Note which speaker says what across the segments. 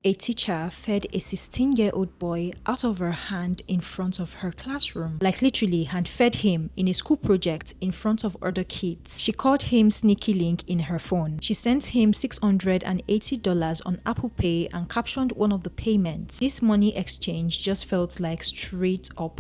Speaker 1: A teacher fed a 16-year-old boy out of her hand in front of her classroom. Like literally hand fed him in a school project in front of other kids. She called him Sneaky Link in her phone. She sent him $680 on Apple Pay and captioned one of the payments. This money exchange just felt like straight up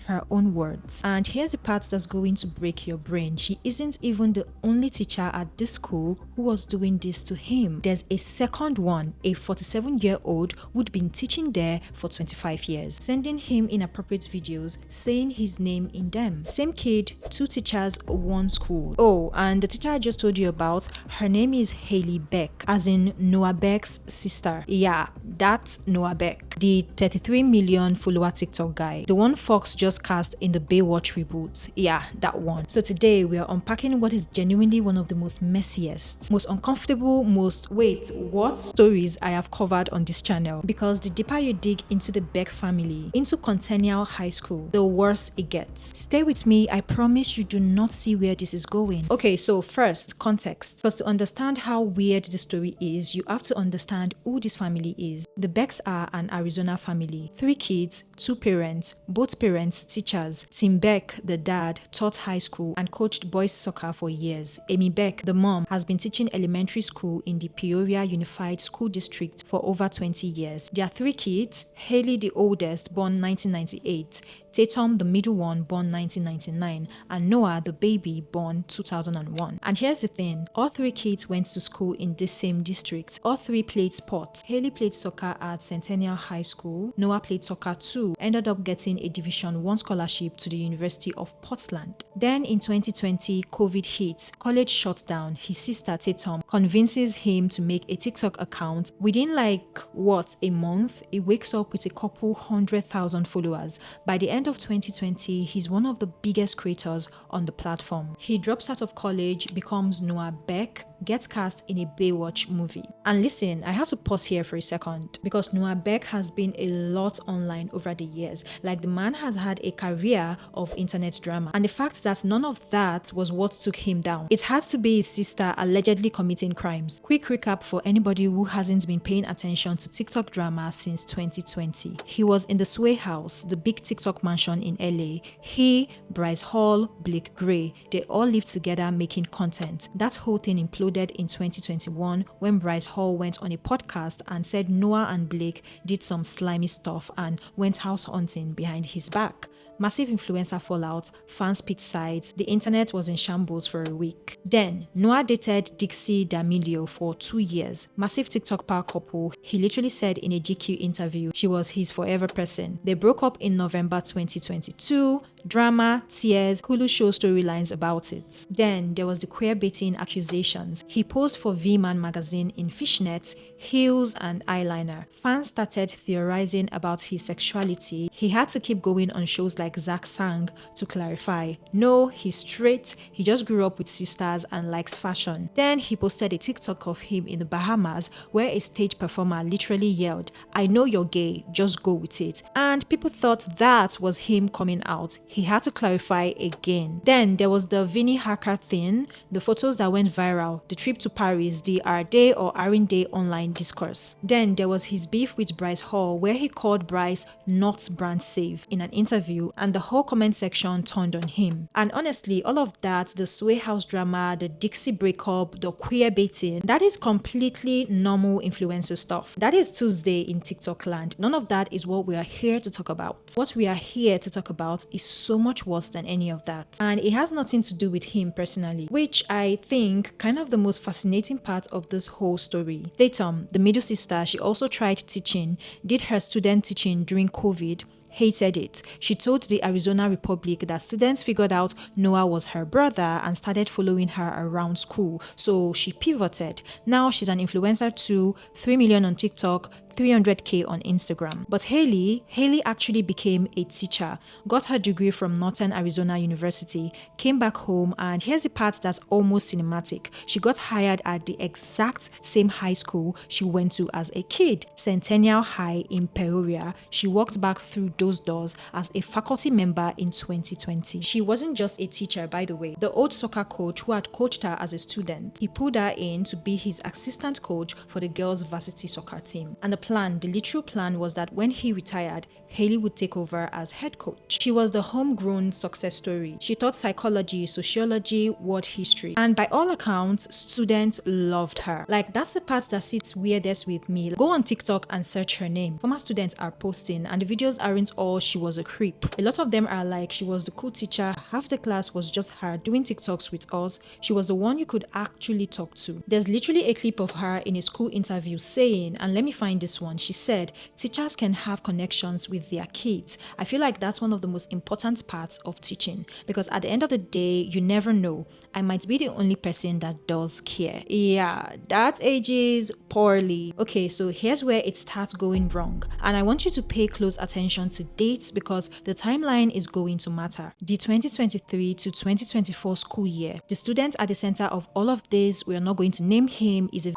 Speaker 1: her own words. And here's the part that's going to break your brain. She isn't even the only teacher at this school who was doing this to him. There's a second one, a 47-year-old who'd been teaching there for 25 years, sending him inappropriate videos, saying his name in them. Same kid, two teachers, one school. Oh, and the teacher I just told you about, her name is Haley Beck, as in Noah Beck's sister. Yeah, that's Noah Beck, the 33 million follower TikTok guy, the one Fox just cast in the Baywatch reboot. Yeah, that one. So today we are unpacking what is genuinely one of the most messiest, most uncomfortable, what stories I have covered on this channel. Because the deeper you dig into the Beck family, into Centennial High School, the worse it gets. Stay with me, I promise you do not see where this is going. Okay, so first, context. Because to understand how weird the story is, you have to understand who this family is. The Becks are an Arizona family. 3 kids, 2 parents, both parents teachers. Tim Beck, the dad, taught high school and coached boys soccer for years. Amy Beck, the mom, has been teaching elementary school in the Peoria Unified School District for over 20 years. There are 3 kids, Haley the oldest, born 1998, Tatum, the middle one, born 1999, and Noah, the baby, born 2001. And here's the thing, all 3 kids went to school in this same district. All 3 played sports. Haley played soccer at Centennial High School. Noah played soccer too, ended up getting a Division 1 scholarship to the University of Portland. Then in 2020, COVID hit, college shut down. His sister Tatum convinces him to make a TikTok account. Within a month, he wakes up with a couple 100,000 followers. By the end of 2020, he's one of the biggest creators on the platform. He drops out of college, becomes Noah Beck, gets cast in a Baywatch movie. And listen, I have to pause here for a second because Noah Beck has been a lot online over the years. Like, the man has had a career of internet drama, and the fact that none of that was what took him down. It had to be his sister allegedly committing crimes. Quick recap for anybody who hasn't been paying attention to TikTok drama since 2020. He was in the Sway House, the big TikTok mansion in LA. He, Bryce Hall, Blake Gray, they all lived together making content. That whole thing imploded in 2021 when Bryce Hall went on a podcast and said Noah and Blake did some slimy stuff and went house hunting behind his back. Massive influencer fallout, fans picked sides, the internet was in shambles for a week. Then, Noah dated Dixie D'Amelio for 2 years. Massive TikTok power couple. He literally said in a GQ interview she was his forever person. They broke up in November 2022. Drama, tears, Hulu show storylines about it. Then there was the queer baiting accusations. He posed for V-Man magazine in fishnets, heels and eyeliner. Fans started theorizing about his sexuality. He had to keep going on shows like Zach Sang to clarify. No, he's straight, he just grew up with sisters and likes fashion. Then he posted a TikTok of him in the Bahamas where a stage performer literally yelled, "I know you're gay, just go with it." And people thought that was him coming out. He had to clarify again. Then there was the Vinnie Hacker thing, the photos that went viral, the trip to Paris, the are they or aren't they online discourse. Then there was his beef with Bryce Hall where he called Bryce not brand safe in an interview, and the whole comment section turned on him. And honestly, all of that, the Sway House drama, the Dixie breakup, the queer baiting, that is completely normal influencer stuff. That is Tuesday in TikTok land. None of that is what we are here to talk about. What we are here to talk about is so much worse than any of that. And it has nothing to do with him personally, which I think kind of the most fascinating part of this whole story. Tatum, the middle sister, she also tried teaching, did her student teaching during COVID, hated it. She told the Arizona Republic that students figured out Noah was her brother and started following her around school. So she pivoted. Now she's an influencer too, 3 million on TikTok, 300k on Instagram. But Haley actually became a teacher, got her degree from Northern Arizona University, came back home, and here's the part that's almost cinematic. She got hired at the exact same high school she went to as a kid, Centennial High in Peoria. She walked back through those doors as a faculty member in 2020. She wasn't just a teacher, by the way. The old soccer coach who had coached her as a student, he pulled her in to be his assistant coach for the girls' varsity soccer team. And the literal plan was that when he retired, Haley would take over as head coach. She was the homegrown success story. She taught psychology, sociology, world history, and by all accounts, students loved her. Like, that's the part that sits weirdest with me. Go on TikTok and search her name. Former students are posting, and the videos aren't all she was a creep. A lot of them are like, she was the cool teacher, half the class was just her doing TikToks with us, she was the one you could actually talk to. There's literally a clip of her in a school interview saying, and let me find this one, she said, teachers can have connections with their kids. I feel like that's one of the most important parts of teaching, because at the end of the day, you never know. I might be the only person that does care. Yeah, that ages poorly. Okay, so here's where it starts going wrong, and I want you to pay close attention to dates because the timeline is going to matter. The 2023 to 2024 school year, the student at the center of all of this, we are not going to name him, is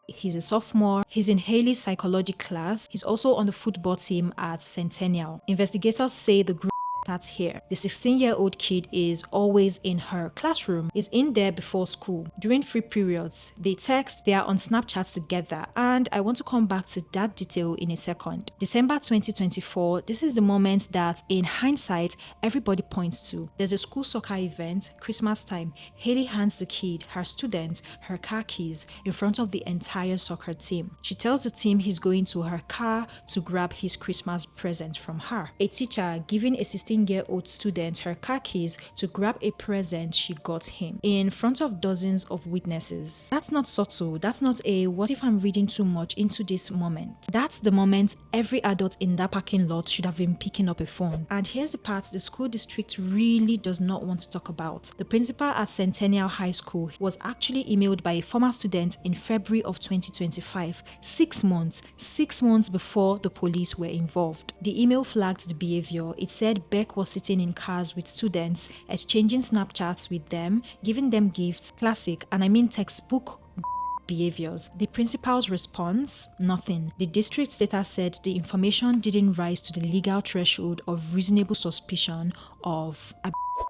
Speaker 1: he's a sophomore. He's in Haley's psychology class. He's also on the football team at Centennial. Investigators say the group starts here. The 16-year-old kid is always in her classroom, is in there before school. During free periods, they text, they are on Snapchat together, and I want to come back to that detail in a second. December 2024, this is the moment that, in hindsight, everybody points to. There's a school soccer event, Christmas time. Haley hands the kid, her student, her car keys in front of the entire soccer team. She tells the team he's going to her car to grab his Christmas present from her. A teacher giving a 16-year-old student her car keys to grab a present she got him in front of dozens of witnesses. That's not subtle. That's not a what if I'm reading too much into this moment. That's the moment every adult in that parking lot should have been picking up a phone. And here's the part the school district really does not want to talk about. The principal at Centennial High School was actually emailed by a former student in February of 2025, 6 months before the police were involved. The email flagged the behavior. It said Beck was sitting in cars with students, exchanging Snapchats with them, giving them gifts, classic, and I mean textbook behaviors. The principal's response? Nothing. The district data said the information didn't rise to the legal threshold of reasonable suspicion of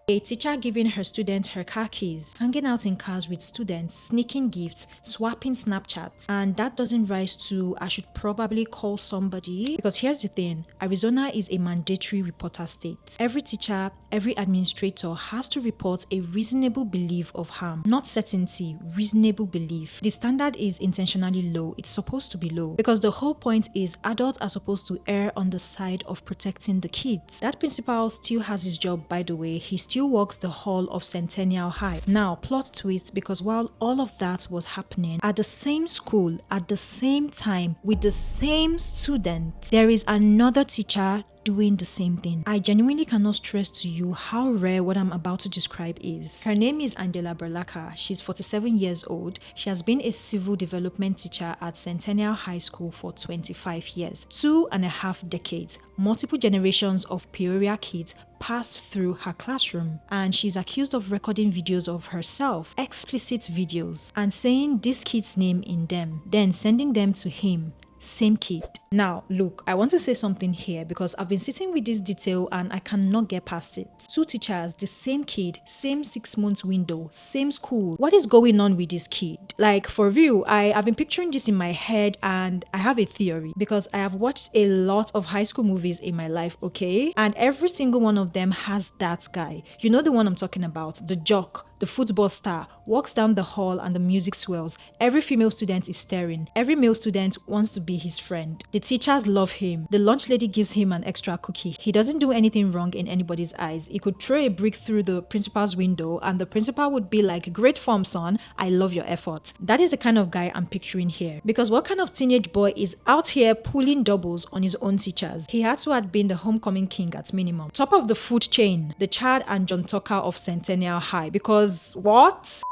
Speaker 1: a teacher giving her student her car keys, hanging out in cars with students, sneaking gifts, swapping Snapchats, and that doesn't rise to I should probably call somebody. Because here's the thing, Arizona is a mandatory reporter state. Every teacher, every administrator has to report a reasonable belief of harm, not certainty, reasonable belief. The standard is intentionally low. It's supposed to be low because the whole point is adults are supposed to err on the side of protecting the kids. That principal still has his job, by the way. He still walks the hall of Centennial High. Now, plot twist, because while all of that was happening at the same school, at the same time, with the same student, there is another teacher doing the same thing. I genuinely cannot stress to you how rare what I'm about to describe is. Her name is Angela Burlaka. She's 47 years old. She has been a civil development teacher at Centennial High School for 25 years, 2.5 decades. Multiple generations of Peoria kids passed through her classroom, and she's accused of recording videos of herself, explicit videos, and saying this kid's name in them, then sending them to him. Same kid. Now, look, I want to say something here because I've been sitting with this detail and I cannot get past it. 2 teachers, the same kid, same 6 months window, same school. What is going on with this kid? Like, for real, I've been picturing this in my head and I have a theory because I have watched a lot of high school movies in my life, okay? And every single one of them has that guy. You know the one I'm talking about, the jock, the football star, walks down the hall and the music swells. Every female student is staring. Every male student wants to be his friend. The teachers love him. The lunch lady gives him an extra cookie. He doesn't do anything wrong in anybody's eyes. He could throw a brick through the principal's window and the principal would be like, great form, son. I love your effort. That is the kind of guy I'm picturing here. Because what kind of teenage boy is out here pulling doubles on his own teachers? He had to have been the homecoming king at minimum. Top of the food chain, the Chad and John Tucker of Centennial High. Because what?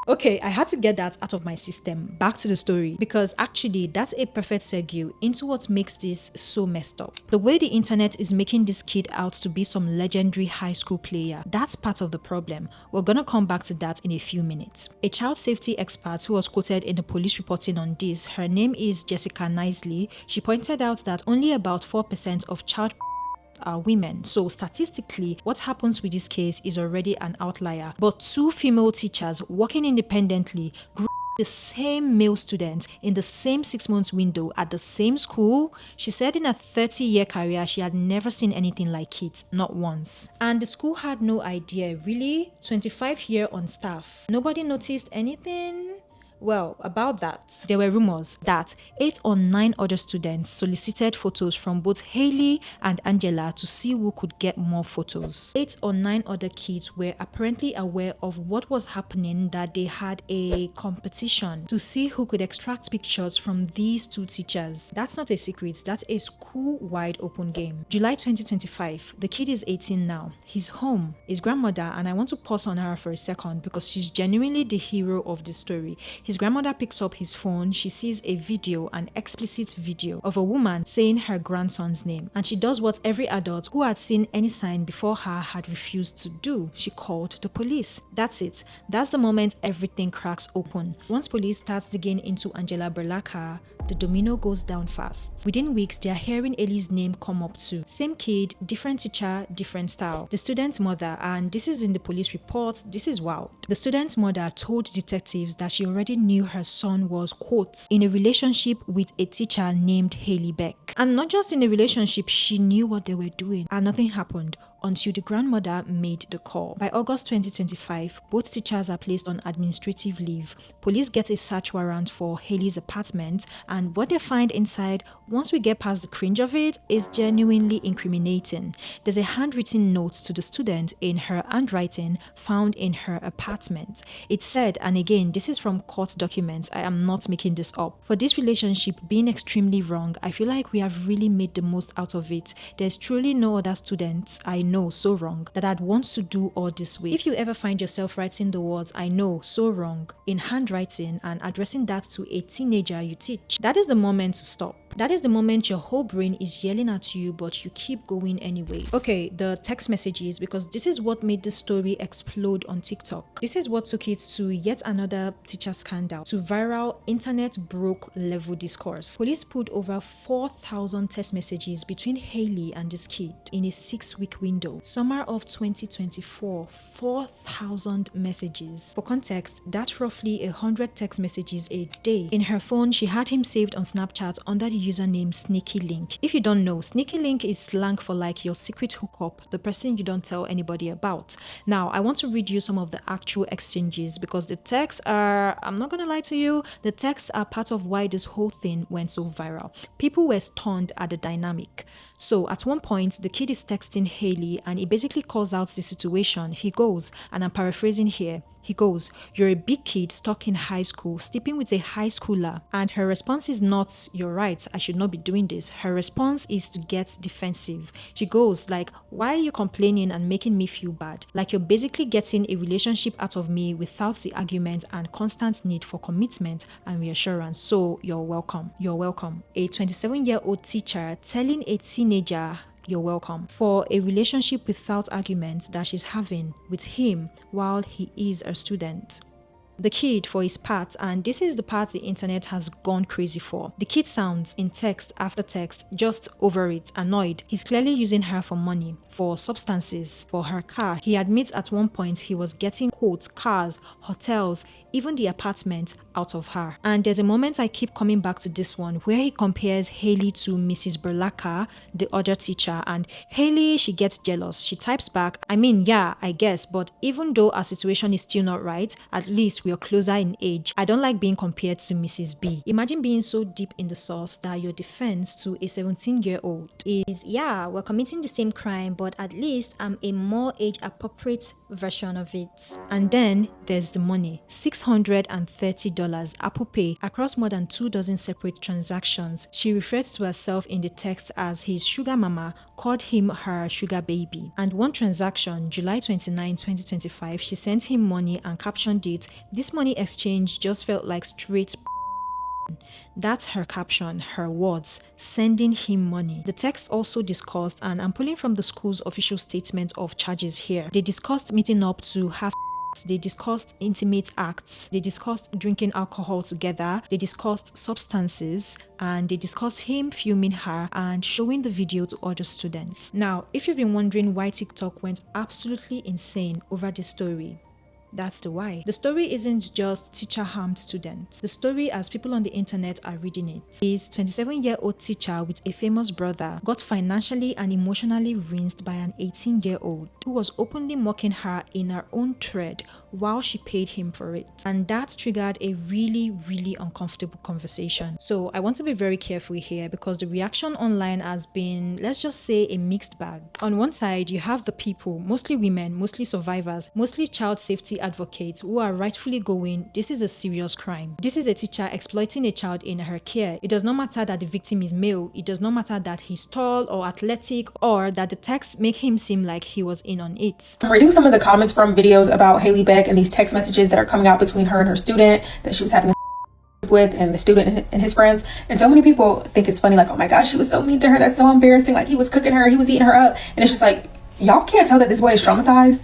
Speaker 1: Okay, I had to get that out of my system. Back to the story, because actually that's a perfect segue into what makes this so messed up. The way the internet is making this kid out to be some legendary high school player, that's part of the problem. We're gonna come back to that in a few minutes. A child safety expert who was quoted in the police reporting on this, her name is Jessica Nisley. She pointed out that only about 4% of child are women. So statistically, what happens with this case is already an outlier. But two female teachers working independently the same male student in the same 6 months window at the same school. She said in a 30-year career she had never seen anything like it, not once. And the school had no idea. Really? 25 year on staff. Nobody noticed anything? Well, about that, there were rumors that 8 or 9 other students solicited photos from both Haley and Angela to see who could get more photos. 8 or 9 other kids were apparently aware of what was happening, that they had a competition to see who could extract pictures from these two teachers. That's not a secret, that's a school-wide open game. July 2025, the kid is 18 now. He's home, his grandmother, and I want to pause on her for a second because she's genuinely the hero of the story. His grandmother picks up his phone, she sees a video, an explicit video of a woman saying her grandson's name, and she does what every adult who had seen any sign before her had refused to do. She called the police. That's it. That's the moment everything cracks open. Once police starts digging into Angela Burlaka, the domino goes down fast. Within weeks, they are hearing Haley's name come up too. Same kid, different teacher, different style. The student's mother, and this is in the police reports, this is wild. The student's mother told detectives that she already knew her son was, quote, in a relationship with a teacher named Haley Beck. And not just in a relationship, she knew what they were doing. And nothing happened until the grandmother made the call. By August 2025, both teachers are placed on administrative leave. Police get a search warrant for Haley's apartment, and what they find inside, once we get past the cringe of it, is genuinely incriminating. There's a handwritten note to the student in her handwriting found in her apartment. It said, and again, this is from court documents, I am not making this up, for this relationship being extremely wrong, I feel like we have really made the most out of it. There's truly no other students I know so wrong that I'd want to do all this way. If you ever find yourself writing the words I know so wrong in handwriting and addressing that to a teenager you teach, that is the moment to stop. That is the moment your whole brain is yelling at you, but you keep going anyway. Okay, the text messages, because this is what made the story explode on TikTok. This is what took it to yet another teacher scandal, to viral internet broke level discourse. Police put over 4,000 text messages between Haley and this kid in a 6-week window. Summer of 2024, 4,000 messages. For context, that's roughly 100 text messages a day. In her phone, she had him saved on Snapchat under the username Sneaky Link. If you don't know, Sneaky Link is slang for like your secret hookup, the person you don't tell anybody about. Now, I want to read you some of the actual exchanges because the texts are, I'm not gonna lie to you, the texts are part of why this whole thing went so viral. People were stunned at the dynamic. So at one point, the kid is texting Haley and he basically calls out the situation. He goes, and I'm paraphrasing here, he goes, "You're a big kid stuck in high school, sleeping with a high schooler." And her response is not, "You're right, I should not be doing this." Her response is to get defensive. She goes like, "Why are you complaining and making me feel bad? Like you're basically getting a relationship out of me without the argument and constant need for commitment and reassurance. So you're welcome. You're welcome." A 27-year-old teacher telling a teenager, "You're welcome," for a relationship without arguments that she's having with him while he is a student. The kid, for his part, and this is the part the internet has gone crazy for, the kid sounds in text after text just over it, annoyed. He's clearly using her for money, for substances, for her car. He admits at one point he was getting quotes, cars, hotels, even the apartment out of her. And there's a moment I keep coming back to this one where he compares Haley to Mrs. Burlaka, the other teacher, and Haley, she gets jealous. She types back, "I mean, yeah, I guess, but even though our situation is still not right, at least we are closer in age. I don't like being compared to Mrs. B." Imagine being so deep in the sauce that your defense to a 17-year-old is, "Yeah, we're committing the same crime, but at least I'm a more age-appropriate version of it." And then there's the money. $630 Apple Pay across more than 24 separate transactions. She referred to herself in the text as his sugar mama, called him her sugar baby. And one transaction, July 29, 2025, she sent him money and captioned it, "This money exchange just felt like straight." That's her caption, her words, sending him money. The text also discussed, and I'm pulling from the school's official statement of charges here, they discussed meeting up to have that they discussed intimate acts, they discussed drinking alcohol together, they discussed substances, and they discussed him filming her and showing the video to other students. Now, if you've been wondering why TikTok went absolutely insane over this story, that's the why. The story isn't just teacher harmed students. The story, as people on the internet are reading it, is 27-year-old teacher with a famous brother got financially and emotionally rinsed by an 18-year-old who was openly mocking her in her own thread while she paid him for it. And that triggered a really, really uncomfortable conversation. So I want to be very careful here because the reaction online has been, let's just say, a mixed bag. On one side, you have the people, mostly women, mostly survivors, mostly child safety advocates who are rightfully going, this is a serious crime. This is a teacher exploiting a child in her care. It does not matter that the victim is male. It does not matter that he's tall or athletic or that the text make him seem like he was in on it.
Speaker 2: I'm reading some of the comments from videos about Haley Beck and these text messages that are coming out between her and her student that she was having a with, and the student and his friends. And so many people think it's funny, like, oh my gosh, she was so mean to her. That's so embarrassing. Like, he was cooking her, he was eating her up. And it's just like, y'all can't tell that this boy is traumatized.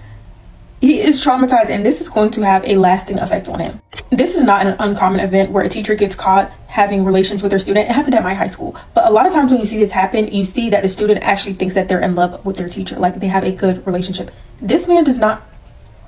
Speaker 2: He is traumatized, and this is going to have a lasting effect on him. This is not an uncommon event where a teacher gets caught having relations with their student. It happened at my high school. But a lot of times when you see this happen, you see that the student actually thinks that they're in love with their teacher, like they have a good relationship. This man does not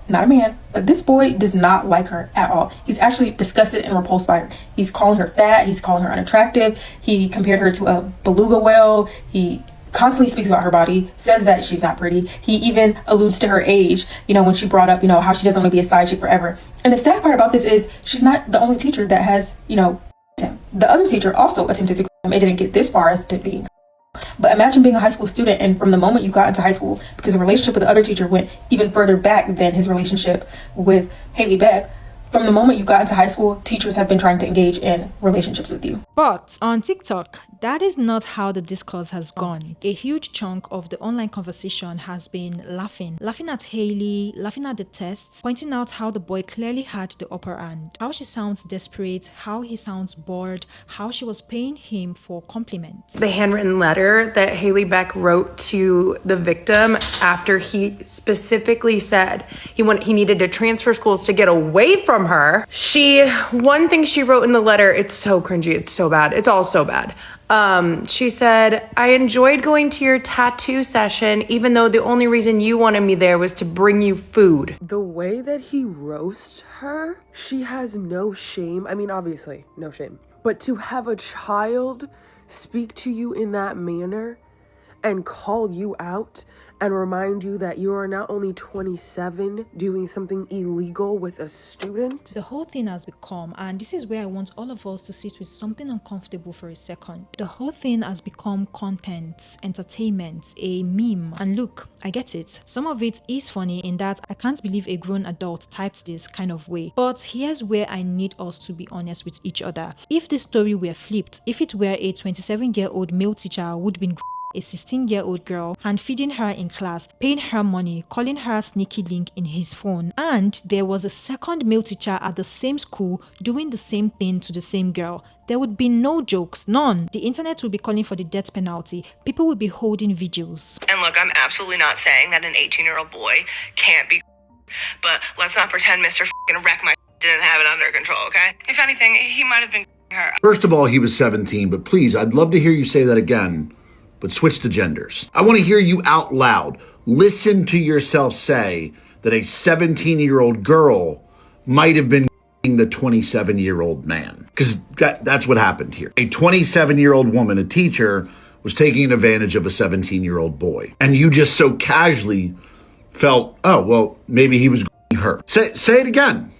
Speaker 2: a man, but this boy does not like her at all. He's actually disgusted and repulsed by her. He's calling her fat. He's calling her unattractive. He compared her to a beluga whale. He constantly speaks about her body, says that she's not pretty. He even alludes to her age, when she brought up, how she doesn't want to be a side chick forever. And the sad part about this is she's not the only teacher that has, him. The other teacher also attempted to him. It didn't get this far as to being. But imagine being a high school student, and from the moment you got into high school, because the relationship with the other teacher went even further back than his relationship with Haley Beck, from the moment you got into high school, teachers have been trying to engage in relationships with you.
Speaker 1: But on TikTok, that is not how the discourse has gone. A huge chunk of the online conversation has been laughing at Haley, laughing at the tests, pointing out how the boy clearly had the upper hand, how she sounds desperate, how he sounds bored, how she was paying him for compliments.
Speaker 3: The handwritten letter that Haley Beck wrote to the victim after he specifically said he needed to transfer schools to get away from her. One thing she wrote in the letter, it's so cringy, it's so bad, it's all so bad. She said, I enjoyed going to your tattoo session, even though the only reason you wanted me there was to bring you food.
Speaker 4: The way that he roasts her, she has no shame. I mean, obviously, no shame. But to have a child speak to you in that manner and call you out and remind you that you are not only 27 doing something illegal with a student.
Speaker 1: The whole thing has become, and this is where I want all of us to sit with something uncomfortable for a second. The whole thing has become content, entertainment, a meme. And look, I get it. Some of it is funny in that I can't believe a grown adult typed this kind of way. But here's where I need us to be honest with each other. If this story were flipped, if it were a 27-year-old male teacher who'd been a 16-year-old girl and feeding her in class, paying her money, calling her a sneaky link in his phone, and there was a second male teacher at the same school doing the same thing to the same girl, there would be no jokes, none. The internet would be calling for the death penalty. People would be holding vigils.
Speaker 5: And look, I'm absolutely not saying that an 18-year-old boy can't be, but let's not pretend Mr. Wreck My didn't have it under control, okay? If anything, he might have been her.
Speaker 6: First of all, he was 17, but please, I'd love to hear you say that again. But switch to genders. I want to hear you out loud. Listen to yourself say that a 17-year-old girl might have been the 27-year-old man. Because that's what happened here. A 27-year-old woman, a teacher, was taking advantage of a 17-year-old boy. And you just so casually felt, oh, well, maybe he was her. Say it again.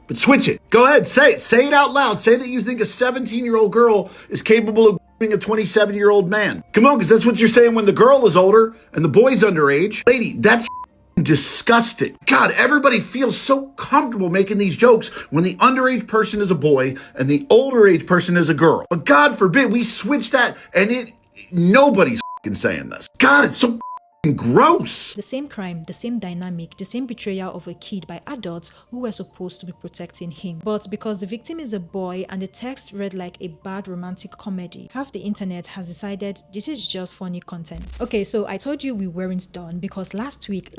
Speaker 6: But switch it. Go ahead, say it. Say it out loud. Say that you think a 17-year-old girl is capable of being a 27-year-old man. Come on, because that's what you're saying when the girl is older and the boy's underage. Lady, that's disgusting. God, everybody feels so comfortable making these jokes when the underage person is a boy and the older age person is a girl. But God forbid we switch that and nobody's saying this. God, it's so gross.
Speaker 1: The same crime, the same dynamic, the same betrayal of a kid by adults who were supposed to be protecting him. But because the victim is a boy and the text read like a bad romantic comedy, half the internet has decided this is just funny content. Okay, so I told you we weren't done because last week,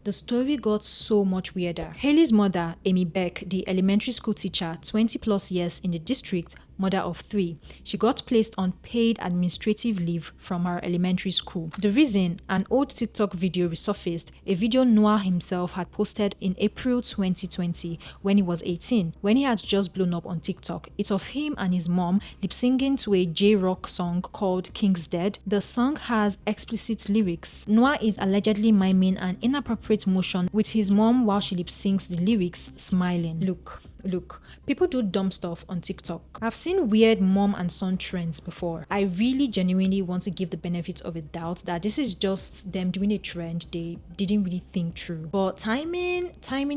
Speaker 1: the story got so much weirder. Haley's mother, Amy Beck, the elementary school teacher, 20 plus years in the district, mother of 3. She got placed on paid administrative leave from her elementary school. The reason, an old TikTok video resurfaced, a video Noah himself had posted in April 2020 when he was 18, when he had just blown up on TikTok. It's of him and his mom lip-singing to a J-rock song called King's Dead. The song has explicit lyrics. Noah is allegedly miming an inappropriate motion with his mom while she lip-syncs the lyrics, smiling. Look, people do dumb stuff on TikTok. I've seen weird mom and son trends before. I really genuinely want to give the benefit of a doubt that this is just them doing a trend they didn't really think through. But timing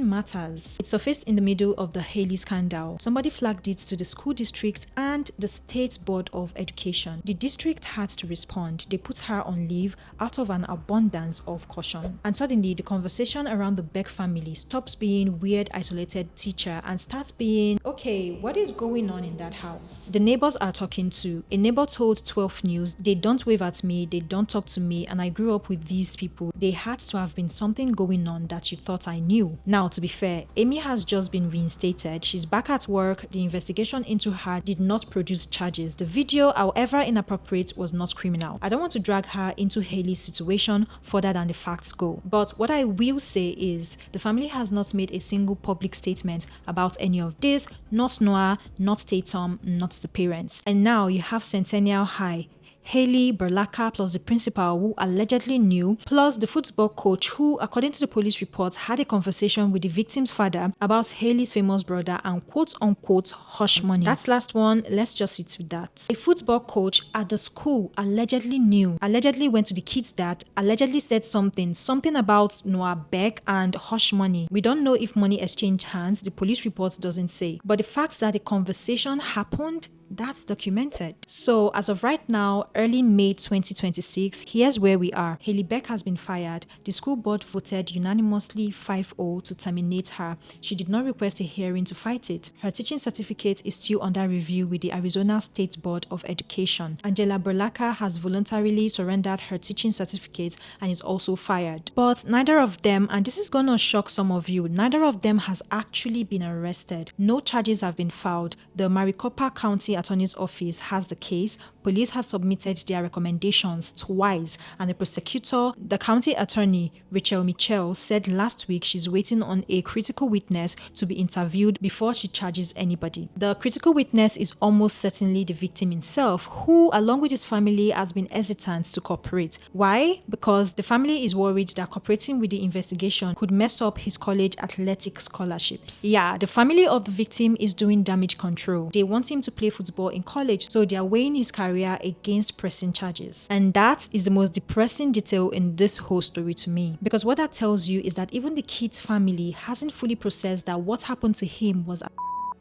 Speaker 1: matters. It surfaced in the middle of the Haley scandal. Somebody flagged it to the school district and the State Board of Education. The district had to respond. They put her on leave out of an abundance of caution. And suddenly, the conversation around the Beck family stops being weird, isolated teacher and starts being, okay, what is going on in that house? The neighbors are talking too. A neighbor told 12 News, they don't wave at me, they don't talk to me, and I grew up with these people. They had to have been something going on that you thought I knew. Now, to be fair, Amy has just been reinstated. She's back at work. The investigation into her did not produce charges. The video, however inappropriate, was not criminal. I don't want to drag her into Haley's situation further than the facts go. But what I will say is, the family has not made a single public statement about any of this, not Noah, not Tatum, not the parents. And now you have Centennial High, Haley Burlaka plus the principal who allegedly knew, plus the football coach who, according to the police reports, had a conversation with the victim's father about Haley's famous brother and quote-unquote hush money. That last one, let's just sit with that. A football coach at the school allegedly knew, allegedly went to the kid's dad, allegedly said something about Noah Beck and hush money. We don't know if money exchanged hands, the police report doesn't say. But the fact that the conversation happened, that's documented. So as of right now, early May 2026, here's where we are. Haley Beck has been fired. The school board voted unanimously 5-0 to terminate her. She did not request a hearing to fight it. Her teaching certificate is still under review with the Arizona State Board of Education. Angela Burlaka has voluntarily surrendered her teaching certificate and is also fired. But neither of them, and this is gonna shock some of you, neither of them has actually been arrested. No charges have been filed. The Maricopa County Attorney's Office has the case. Police has submitted their recommendations twice, and the prosecutor, the county attorney, Rachel Mitchell, said last week she's waiting on a critical witness to be interviewed before she charges anybody. The critical witness is almost certainly the victim himself, who, along with his family, has been hesitant to cooperate. Why? Because the family is worried that cooperating with the investigation could mess up his college athletic scholarships. Yeah, the family of the victim is doing damage control. They want him to play football in college, so they are weighing his career against pressing charges. And that is the most depressing detail in this whole story to me, because what that tells you is that even the kid's family hasn't fully processed that what happened to him was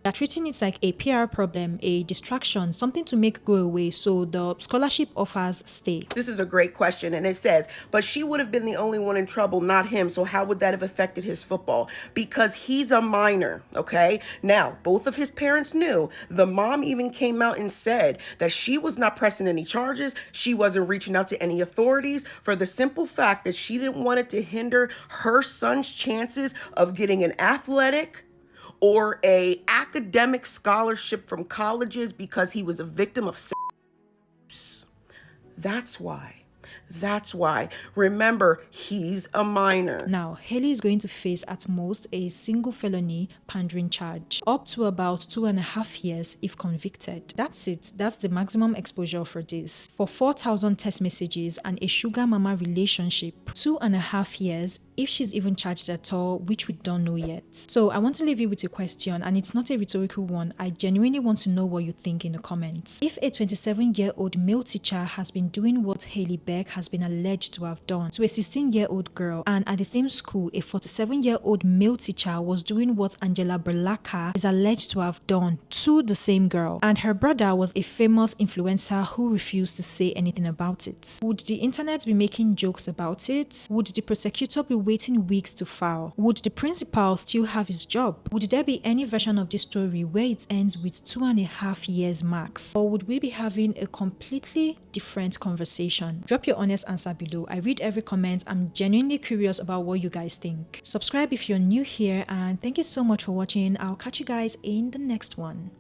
Speaker 1: they're treating it like a PR problem, a distraction, something to make go away, so the scholarship offers stay.
Speaker 7: This is a great question, and it says, but she would have been the only one in trouble, not him, so how would that have affected his football? Because he's a minor, okay? Now, both of his parents knew. The mom even came out and said that she was not pressing any charges, she wasn't reaching out to any authorities, for the simple fact that she didn't want it to hinder her son's chances of getting an athletic or a academic scholarship from colleges because he was a victim of sex. That's why. Remember, he's a minor.
Speaker 1: Now, Haley is going to face at most a single felony pandering charge, up to about 2.5 years if convicted. That's it. That's the maximum exposure for this. For 4,000 text messages and a sugar mama relationship, 2.5 years if she's even charged at all, which we don't know yet. So I want to leave you with a question, and it's not a rhetorical one. I genuinely want to know what you think in the comments. If a 27-year-old male teacher has been doing what Haley Beck has has been alleged to have done to a 16-year-old girl, and at the same school, a 47-year-old male teacher was doing what Angela Burlaka is alleged to have done to the same girl, and her brother was a famous influencer who refused to say anything about it. Would the internet be making jokes about it? Would the prosecutor be waiting weeks to file? Would the principal still have his job? Would there be any version of this story where it ends with 2.5 years max? Or would we be having a completely different conversation? Drop your honest answer below. I read every comment. I'm genuinely curious about what you guys think. Subscribe if you're new here, and thank you so much for watching. I'll catch you guys in the next one.